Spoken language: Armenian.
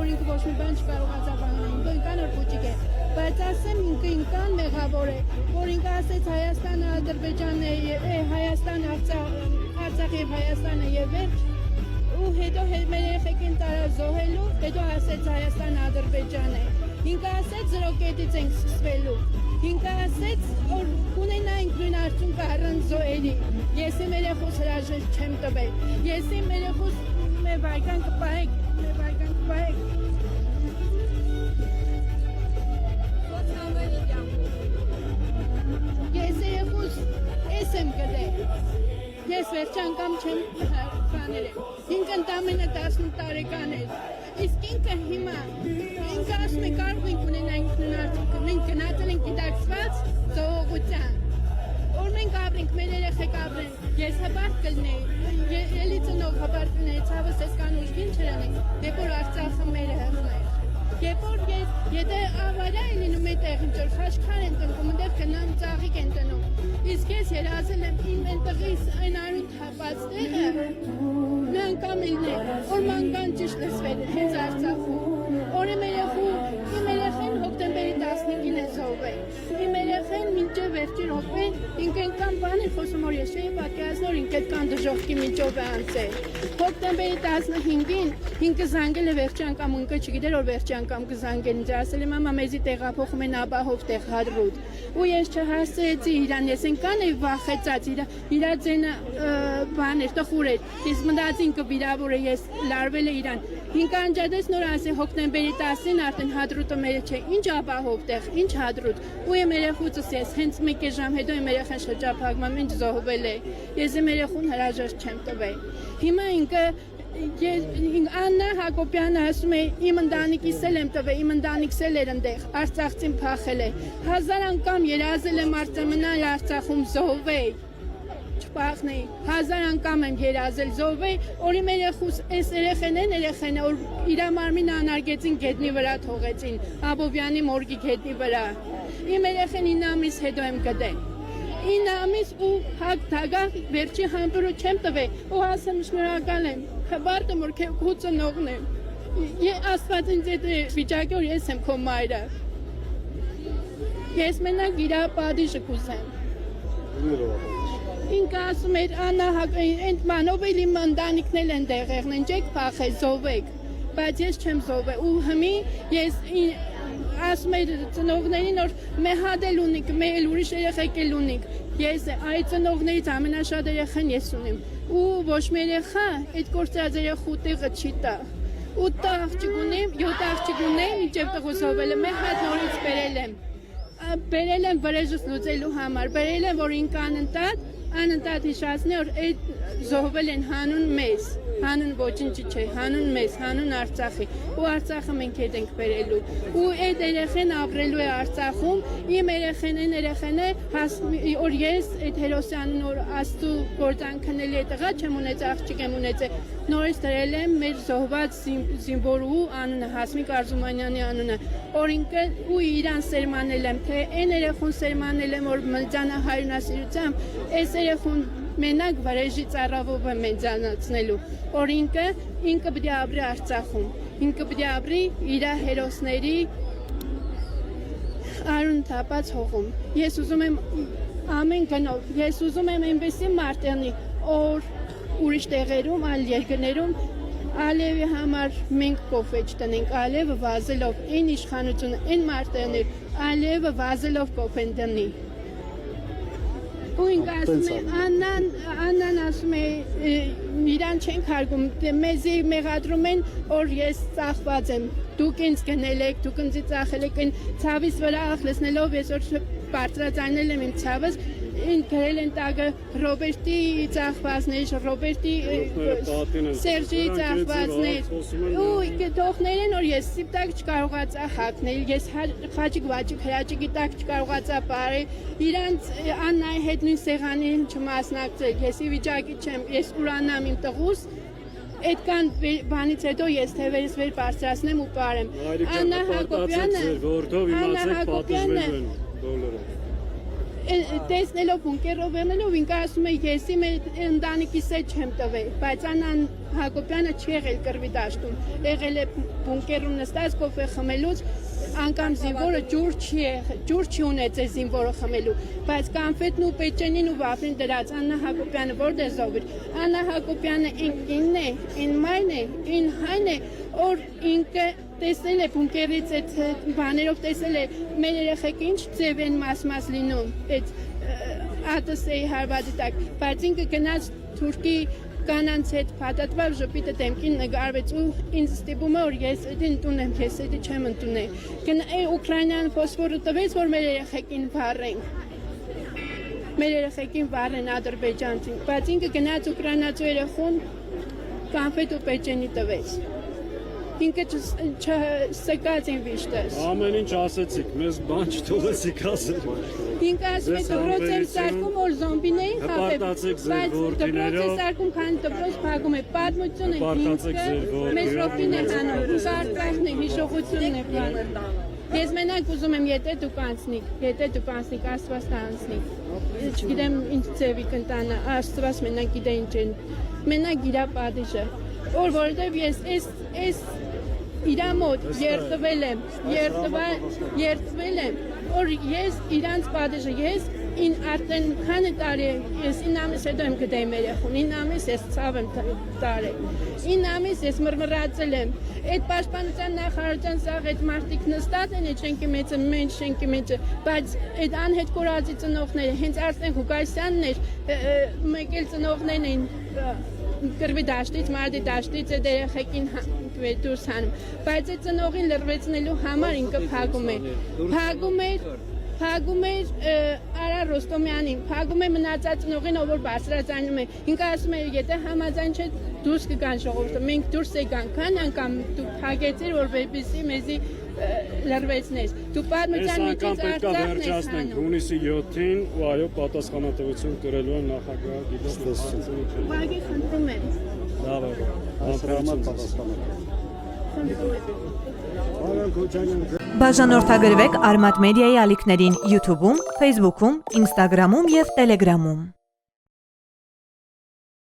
որ ինքը ոչ մի բան չկարողացավ անել, ինքը ինքան որ փոճիկ է, բայց ասեմ ինքը ինքան մեղավոր է, որ ինքը ասեց Հայաստանը, Ադրբեջանն է, Հայաստան, Արցախ եւ Հայաստանը եւ վերջ, ու հետո մեր երեխեքին տարա զոհելու, հետո ասեց Հայաստան, Ադրբեջան է, ինքը ասեց 0 կետից ենք սկսվելու, ինքը ասեց որ կունենայինք նույն արդյունքը առանց զոհերի, ես իմ երեխուս հրաժեշտ չեմ տվել, ես իմ երեխուս մեր վայրկան կպահեք, ես երեխուս ես եմ գտել, ես վերջ անգամ չեմ բանել եմ, ինքը ընդամենը 18 տարեկան էր, իսկ ինքը հիմա, ինքը ասում է կարող ենք ունենայինք նույն արդյունքը, մենք գնացել ենք գիտակցված զոհողության, որ մենք ապրենք, մեր երեխեք ապրեն, ես հպարտ կլնեի, էլի ծնող հպարտ կլնեի, ցավս ես կան ուժգին չրանենք, երբ որ Արցախը մեր հղներ, երբ որ ես, եթե ավարյա են լինում է տեղին ճոր, խաշքար են տնկում, ընդեղ կնամ ծաղիկ են տնում, իսկ ես երազել եմ իմ են տղիս այն արուն թապած տեղը, նա անգամ իլներ, որ մանգան ճիշտ լսվել է, հենց Արցախում, որ իմ երեխեն հոկտեմբերի 15-ին է զոհվել, իմ երեխեն մինչև վերջին րոպեն, ինքը այնքան բան է խոսում, որ ես չէի պատկերացնում, որ ինքը այդքան դժոխքի միջով է անցել, հոկտեմբերի 15-ին ինքը զանգել է վերջի անգամ, ինքը չգիտեր, որ վերջի անգամ կզանգեն, ինձ ասել է մամա մեզի տեղափոխում են ապահով տեղ հադրուտ, ու ես չհասցրեցի իրան, ես այնքան էի վախեցած, իրա ձենը բան էր, տխուր էր, ես մտածի ինքը վիրավոր է, ես լարվել է իրան, ինքը անջատեց նոր ասի հոկտեմբերի 10-ին արդեն հադրուտը մերը չէ, ինչ ապահով տեղ, ինչ հադրուտ, ու իմ երեխուցս ես հենց մեկ ժամ հետո իմ երեխան շրջափակման ինչ զոհվել է, ես իմ երեխուն հրաժեշտ չեմ տվել, հիմա ինքը Աննա Հակոբյանը ասում է իմ ընտանիքիս էլ եմ տվել, իմ ընտանիքս էլ էր ընդեղ, Արցախցին փախել է, 1000 անգամ երազել եմ արձամնալ Արցախում զոհվեի, չփախնեի, 1000 անգամ եմ երազել զոհվեի, որ իմ երեխուս այս երեխեն է, որ իր մարմինը անարգեցին գետնի վրա թողեցին, Աբովյանի մորգի գետնի վրա, իմ երեխեն 9 ամիս հետո եմ գտել, 9 ամիս ու հակ թագա վերջի համբուրը չեմ տվել, ու ասեմ շնորհակալ եմ, հպարտ եմ, որ քո ծնողն եմ, Աստված ինձ այդ վիճակի, որ ես եմ քո մայրը, ես մենակ իրա պատիժը կուզեմ, ինքը ասում էր, Աննա այդ մանով էլ իմ ընտանիքն էլ են տեղեղն են, չեք փախել, զոհվեք, բայց ես չեմ զոհվել, ու հիմի ես ասում էր ծնողներին, որ մեր հատ էլ ունիք, մեր էլ ուրիշ երեխեք էլ ունիք, ես այդ ծնողներից ամենաշատ երեխան ես ունիմ, ու ոչ մի երեխա այդ կործած երեխու տեղը չի տա, ու աղջիկ ունեմ, 7 աղջիկ ունեմ, մինչև տղու զոհվել եմ, մեր հատ նորից բերել եմ վրեժս լուծելու համար, բերել եմ, որ ինքը անընդհատ հիշացնի, որ այդ զոհվել են հանուն մեզ, հանուն ոչինչի չէ, հանուն մեզ, հանուն Արցախի, ու Արցախը մենք հետ ենք բերելու, ու այդ երեխեն ապրելու է Արցախում, իմ երեխեն է, որ ես այդ հերոսյանն, որ Աստծու գործանքն էլի է տղա չեմ ունեցել, աղջիկ եմ ունեցել, նորից դրել եմ մեր զոհված զինվորու անունը, Հասմիկ Արզումանյանի անունը, որ ինքը ու իրան սերմանել եմ, թե այն երեխուն սերմանել եմ, որ մնցանա հայրենասիրությամբ, այս երեխուն մենակ վրեժի ծառավով եմ մեծանացնելու, որ ինքը պիտի ապրի Արցախում, ինքը պիտի ապրի իր հերոսների արուն թափած հողում, ես ուզում եմ ամեն գնով, ես ուզում եմ այնպեսի մարտանի, որ ուրիշ տեղերում, այլ երկրներում Ալիևի համար մենք կոֆե չտնենք, Ալիևը վազելով, այն իշխանությունը, այն մարտերներ, Ալիևը վազելով կոֆեն տնի։ Ու ինքը ասում է, Աննան ասում է, իրան չենք հարգում, մեզի մեղադրում են, որ ես ծախված եմ, դուք ինձ գնել եք, դուք ինձ ծախել եք, ցավիս վրա ախլեցնելով, ես որ բարձրացանել եմ իմ ցավս, գրել են տագը Ռոբերտի ծախվածներ, Ռոբերտի Սերժի ծախվածներ, ու թողներ են, որ ես սիպտակ չկարողացա հակնել, ես խաչիկ վաճիկ հրաճիկի տակ չկարողացա պարել, իրանց Աննայի հետ նույն սեղանին չմասնակցել, ես ի վիճակի չեմ, ես ուրանամ իմ տղուս, այդքան բանից հետո ես թևերս վեր բարձրացնեմ ու պարեմ, Աննա Հակոբյանը, տեսնելով բունկերով եղնելով ինքը ասում է ես իմ ընտանիքիս հետ չեմ տվել, բայց Անան Հակոբյանը չի եղել կռվի դաշտում, եղել է բունկերում նստած կոֆե խմելուց, անգամ զինվորը ջուր չի ունեցել զինվորը խմելու, բայց Կանֆետն ու Պեչենին ու Վաֆրին դրած Աննա Հակոբյանը որտե զոհվիր, Աննա Հակոբյանը ինքն է, ին մայն է, ին հայն է, որ ինքը տեսել է բունկերից այդ բաներով տեսել է մեր երեխեք ինչ ձև են մաս լինում, այդ ԱՏՍ-ի հարվածի տակ, բայց ինքը գնաց Թուրքի կանանց հետ փաթաթվավ ժպիտը դեմքին նկարվեց ու ինձ ստիպում է որ ես դին տունեմ, ես դի չեմ ընդունել։ Ուկրաինան ֆոսֆորը տվեց որ մեր երեխեքին վառեն ադրբեջանցին, բայց ինքը գնաց ուկրաինացու երեխուն Կանֆետ ու Պեչենի տվեց։ Ինքը չսկաց են վիշտես։ Ամեն ինչ ասեցիք, մեզ բան չթողեցիք ասել։ Ինքը ասում է դպրոց եմ սարկում, որ զոմբիներին խապե, բայց դպրոց է սարկում, քանի դպրոց փակում է, պատմությունը ինքը մեզ ռոպին է հանում, սարկախն է, հիշողությունն է բանը։ Ես մենակ ուզում եմ, եթե դուք անցնիք, Աստված տանցնիք, չգիտեմ ինչ ձևի կընտանա, Աստված մենակ գիտե ինչ են, մենակ իրա պատիժը, որովհետև ես իրա մոտ երդվել եմ, որ ես իրանց պատիժը, ես արդեն քանի տարի ես 9 ամիս հետո եմ գտել մեր երեխուն, 9 ամիս ես ցավ եմ տարել, 9 ամիս ես մռմռացել եմ, այդ պաշտպանության նախարարության սաղ այդ մարդիկ նստած են այդ շենքի մեջը, մենք շենքի մեջը, բայց այդ անհետ կորածի ծնողները, հենց Արսեն Ղուկասյանն էր, մեկ էլ ծնողներն էին կռվի դաշտից, մարտի դաշտից այդ երեխեքին դուրս հանում, բայց այդ ծնողին լրվեցնելու համար ինքը փագում էր Արա Ռոստոմյանին, փագում է մնացած ծնողին, ով որ բարձրաձայնում է, ինքը ասում է, եթե համաձայն չէ դուրս կգան ժողովուրդը, մենք դուրս եկանք, քանի անգամ դու փագեցիր, որպեսզի մեզի լրվեցնես, դու պատմության միջից Արցախն ես հանում։ Հունիսի 7-ին ու այո պատասխանատվություն կրելու են նախագահ Գիտոս Ստեսյանը։ Ուղղակի խնդրում եմ։ Լավ է, անպրոբլեմ պատասխանատվություն։ Բաժանորդագրվեք Արմատ մեդիայի ալիքներին YouTube-ում, Facebook-ում, Instagram-ում և Telegram-ում։